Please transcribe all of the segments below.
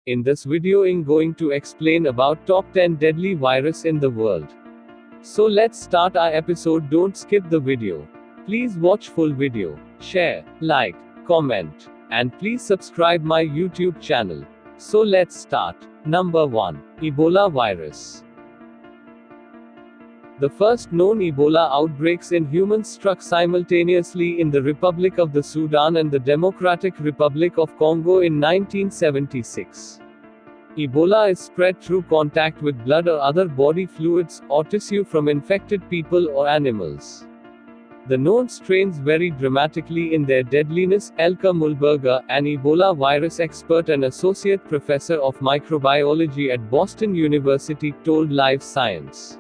In this video I'm going to explain about top 10 deadly virus in the world. So let's start our episode. Don't skip the video. Please watch full video, share, like, comment, and please subscribe my YouTube channel. So let's start. Number 1. Ebola virus. The first known Ebola outbreaks in humans struck simultaneously in the Republic of the Sudan and the Democratic Republic of Congo in 1976. Ebola is spread through contact with blood or other body fluids, or tissue from infected people or animals. The known strains vary dramatically in their deadliness. Elke Mulberger, an Ebola virus expert and associate professor of microbiology at Boston University, told Live Science.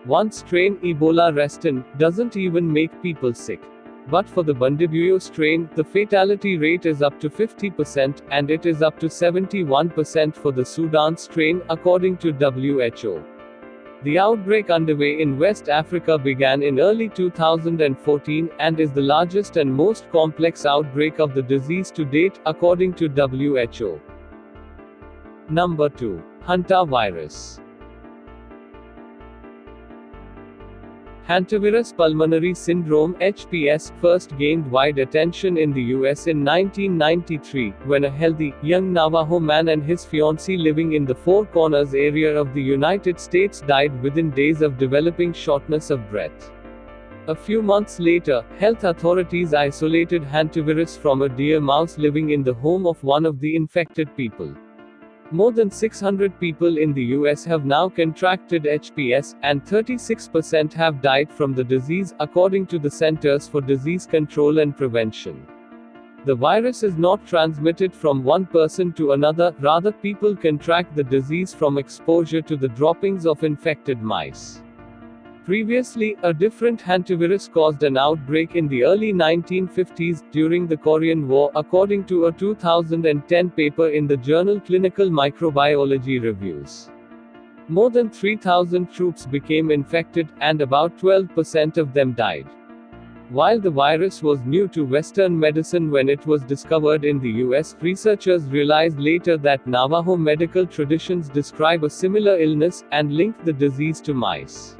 One strain, Ebola restin, doesn't even make people sick. But for the Bundibugyo strain, the fatality rate is up to 50%, and it is up to 71% for the Sudan strain, according to WHO. The outbreak underway in West Africa began in early 2014, and is the largest and most complex outbreak of the disease to date, according to WHO. Number 2. Hantavirus. Hantavirus pulmonary syndrome (HPS) first gained wide attention in the US in 1993, when a healthy, young Navajo man and his fiancée living in the Four Corners area of the United States died within days of developing shortness of breath. A few months later, health authorities isolated hantavirus from a deer mouse living in the home of one of the infected people. More than 600 people in the US have now contracted HPS, and 36% have died from the disease, according to the Centers for Disease Control and Prevention. The virus is not transmitted from one person to another, rather people contract the disease from exposure to the droppings of infected mice. Previously, a different hantavirus caused an outbreak in the early 1950s, during the Korean War, according to a 2010 paper in the journal Clinical Microbiology Reviews. More than 3,000 troops became infected, and about 12% of them died. While the virus was new to Western medicine when it was discovered in the US, researchers realized later that Navajo medical traditions describe a similar illness, and linked the disease to mice.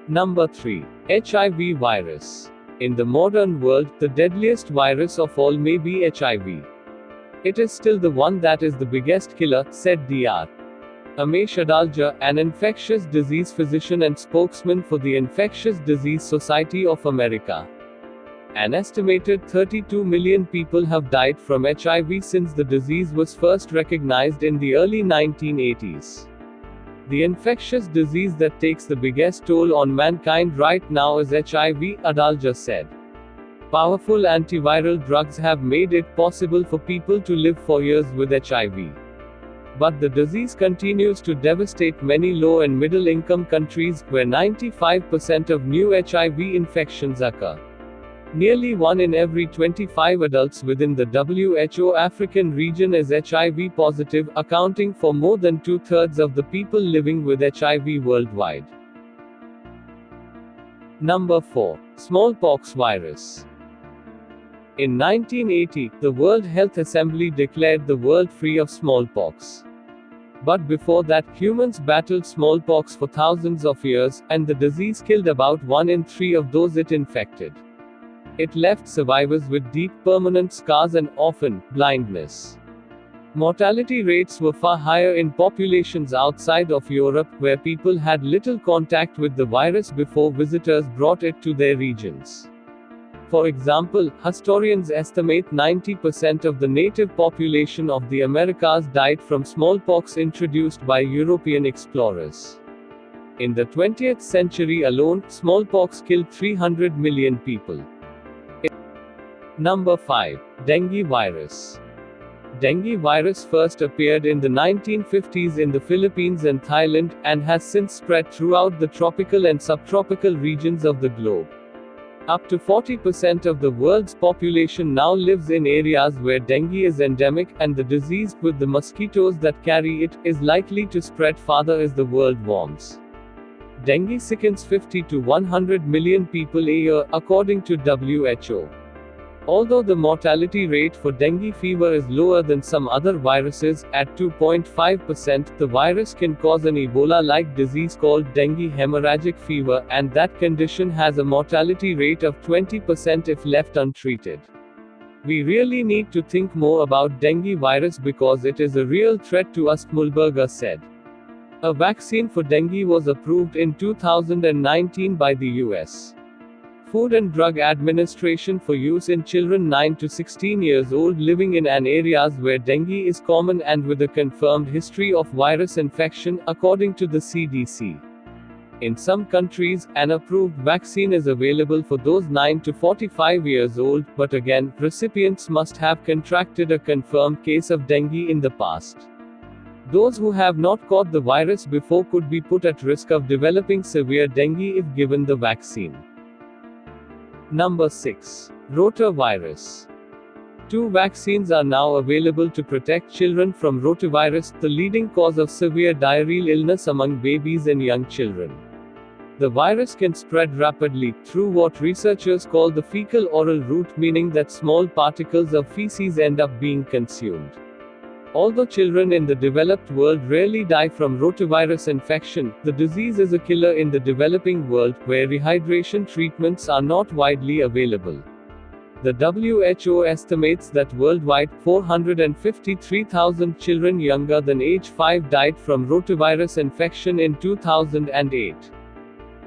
Number 3. HIV virus. In the modern world, the deadliest virus of all may be HIV. It is still the one that is the biggest killer, said Dr. Amesh Adalja, an infectious disease physician and spokesman for the Infectious Disease Society of America. An estimated 32 million people have died from HIV since the disease was first recognized in the early 1980s. The infectious disease that takes the biggest toll on mankind right now is HIV, Adalja said. Powerful antiviral drugs have made it possible for people to live for years with HIV. But the disease continues to devastate many low and middle income countries, where 95% of new HIV infections occur. Nearly 1 in every 25 adults within the WHO African region is HIV positive, accounting for more than 2/3 of the people living with HIV worldwide. Number 4. Smallpox virus. In 1980, the World Health Assembly declared the world free of smallpox. But before that, humans battled smallpox for thousands of years, and the disease killed about 1 in 3 of those it infected. It left survivors with deep permanent scars and, often, blindness. Mortality rates were far higher in populations outside of Europe, where people had little contact with the virus before visitors brought it to their regions. For example, historians estimate 90% of the native population of the Americas died from smallpox introduced by European explorers. In the 20th century alone, smallpox killed 300 million people. Number 5. Dengue virus. Dengue virus first appeared in the 1950s in the Philippines and Thailand, and has since spread throughout the tropical and subtropical regions of the globe. Up to 40% of the world's population now lives in areas where dengue is endemic, and the disease, with the mosquitoes that carry it, is likely to spread farther as the world warms. Dengue sickens 50 to 100 million people a year, according to WHO. Although the mortality rate for dengue fever is lower than some other viruses, at 2.5%, the virus can cause an Ebola-like disease called dengue hemorrhagic fever, and that condition has a mortality rate of 20% if left untreated. We really need to think more about dengue virus because it is a real threat to us, Mulberger said. A vaccine for dengue was approved in 2019 by the U.S. Food and Drug Administration for use in children 9 to 16 years old living in an areas where dengue is common and with a confirmed history of virus infection, according to the CDC. In some countries, an approved vaccine is available for those 9 to 45 years old, but again, recipients must have contracted a confirmed case of dengue in the past. Those who have not caught the virus before could be put at risk of developing severe dengue if given the vaccine. Number 6. Rotavirus. 2 vaccines are now available to protect children from rotavirus, the leading cause of severe diarrheal illness among babies and young children. The virus can spread rapidly, through what researchers call the fecal-oral route, meaning that small particles of feces end up being consumed. Although children in the developed world rarely die from rotavirus infection, the disease is a killer in the developing world, where rehydration treatments are not widely available. The WHO estimates that worldwide, 453,000 children younger than age 5 died from rotavirus infection in 2008.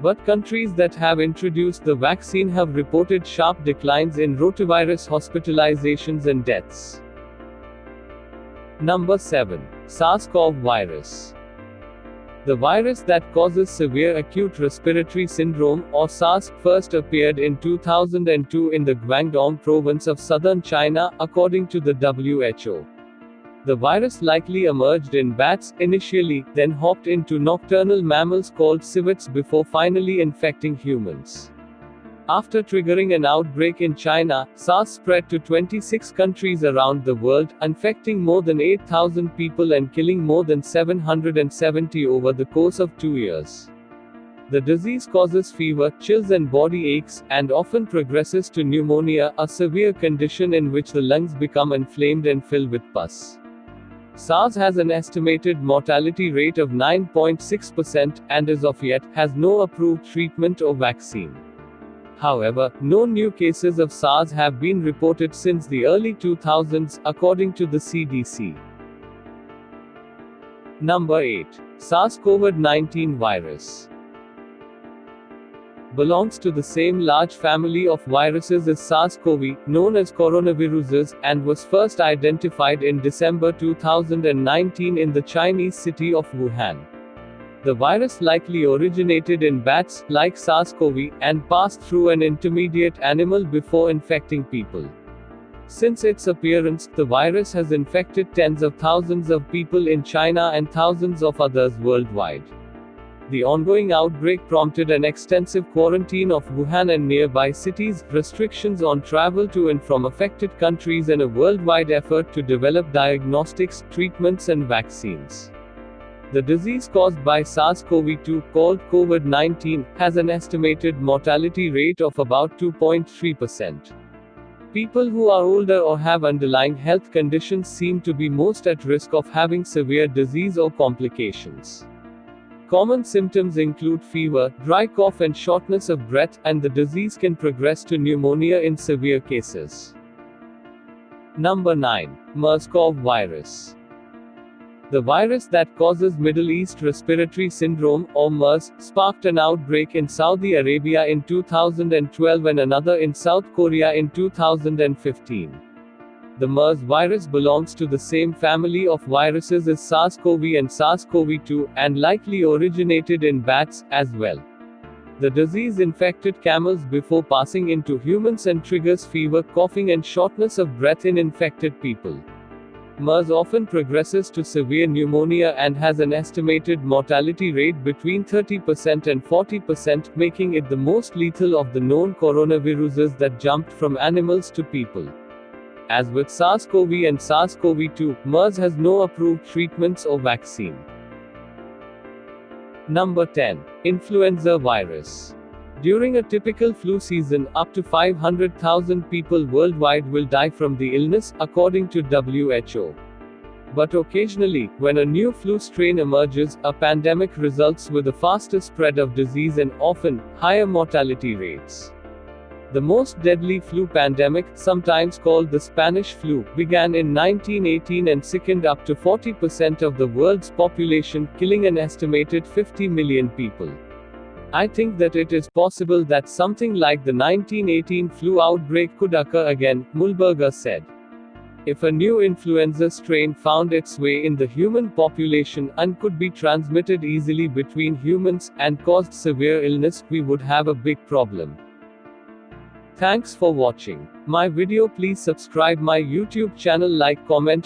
But countries that have introduced the vaccine have reported sharp declines in rotavirus hospitalizations and deaths. Number 7. SARS-CoV virus. The virus that causes severe acute respiratory syndrome, or SARS, first appeared in 2002 in the Guangdong province of southern China, according to the WHO. The virus likely emerged in bats, initially, then hopped into nocturnal mammals called civets before finally infecting humans. After triggering an outbreak in China, SARS spread to 26 countries around the world, infecting more than 8,000 people and killing more than 770 over the course of 2 years. The disease causes fever, chills and body aches, and often progresses to pneumonia, a severe condition in which the lungs become inflamed and fill with pus. SARS has an estimated mortality rate of 9.6%, and as of yet, has no approved treatment or vaccine. However, no new cases of SARS have been reported since the early 2000s, according to the CDC. Number 8. SARS-CoV-19 virus. Belongs to the same large family of viruses as SARS-CoV, known as coronaviruses, and was first identified in December 2019 in the Chinese city of Wuhan. The virus likely originated in bats, like SARS-CoV, and passed through an intermediate animal before infecting people. Since its appearance, the virus has infected tens of thousands of people in China and thousands of others worldwide. The ongoing outbreak prompted an extensive quarantine of Wuhan and nearby cities, restrictions on travel to and from affected countries, and a worldwide effort to develop diagnostics, treatments and vaccines. The disease caused by SARS-CoV-2, called COVID-19, has an estimated mortality rate of about 2.3%. People who are older or have underlying health conditions seem to be most at risk of having severe disease or complications. Common symptoms include fever, dry cough and shortness of breath, and the disease can progress to pneumonia in severe cases. Number 9. MERS-CoV virus. The virus that causes Middle East Respiratory Syndrome, or MERS, sparked an outbreak in Saudi Arabia in 2012 and another in South Korea in 2015. The MERS virus belongs to the same family of viruses as SARS-CoV and SARS-CoV-2, and likely originated in bats, as well. The disease infected camels before passing into humans and triggers fever, coughing and shortness of breath in infected people. MERS often progresses to severe pneumonia and has an estimated mortality rate between 30% and 40%, making it the most lethal of the known coronaviruses that jumped from animals to people. As with SARS-CoV and SARS-CoV-2, MERS has no approved treatments or vaccine. Number 10. Influenza virus. During a typical flu season, up to 500,000 people worldwide will die from the illness, according to WHO. But occasionally, when a new flu strain emerges, a pandemic results with a faster spread of disease and often higher mortality rates. The most deadly flu pandemic, sometimes called the Spanish flu, began in 1918 and sickened up to 40% of the world's population, killing an estimated 50 million people. I think that it is possible that something like the 1918 flu outbreak could occur again, Mühlberger said. If a new influenza strain found its way in the human population and could be transmitted easily between humans, and caused severe illness, we would have a big problem. Thanks for watching my video. Please subscribe my YouTube channel, like, comment,